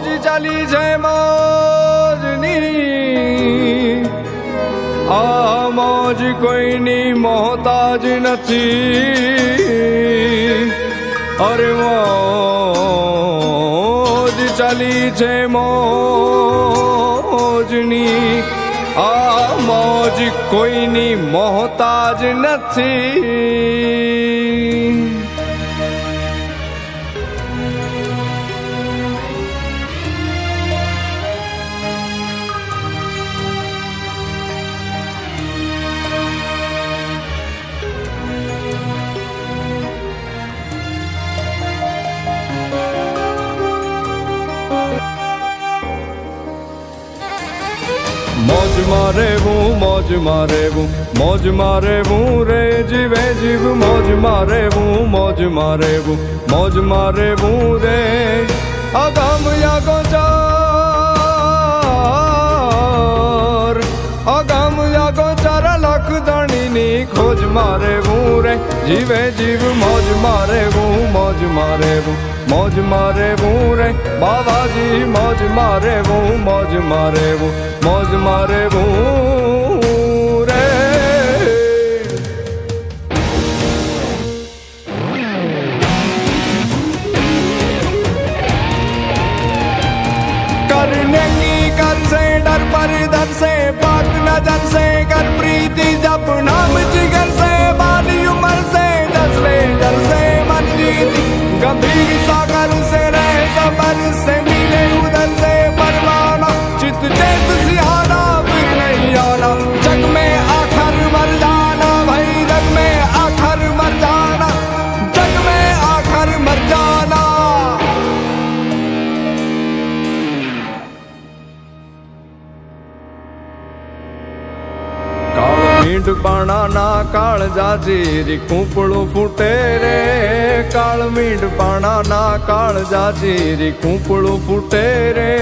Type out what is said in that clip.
મોજ ચાલી છે મોજની, આ મોજ કોઈની મોહતાજ નથી. અરે મોજ ચાલી છે મોજની, આ મોજ કોઈની મોહતાજ નથી. મોજમાં રહેવું, મોજમાં રહેવું, મોજમાં રહેવું રે જીવે જીવ. મોજમાં રહેવું, મોજમાં રહેવું, મોજમાં રહેવું રે. અગમ યાગોચાર, અગમ યાગોચાર લખ ધણીની ખોજમાં રહેવું રે જીવે જીવ. મોજમાં રહેવું, મોજમાં રહેવું, મોજમાં રહેવું રે બાવાજી. મોજમાં રહેવું, મોજમાં રહેવું, મોજમાં રહેવું રે. करने की कर से डर पर दर से पाक नजर से कर प्रीति जप नाम जिगर से बाली उम्र से जसले जल से मन जीती गंभीर सागर से रहे सबर से मिले उधर से परवाना चित चेत सिहाना फिर नहीं आना जग में आखिर मर जाना भाई जग में आखिर मर जाना जग में आखिर मर जाना. મીંડ પાણાના કાળ જાજી કૂંપળું ફૂટે રે. કાળ મીંડ પાણાના કાળ જાજી કૂંપળું ફૂટે રે.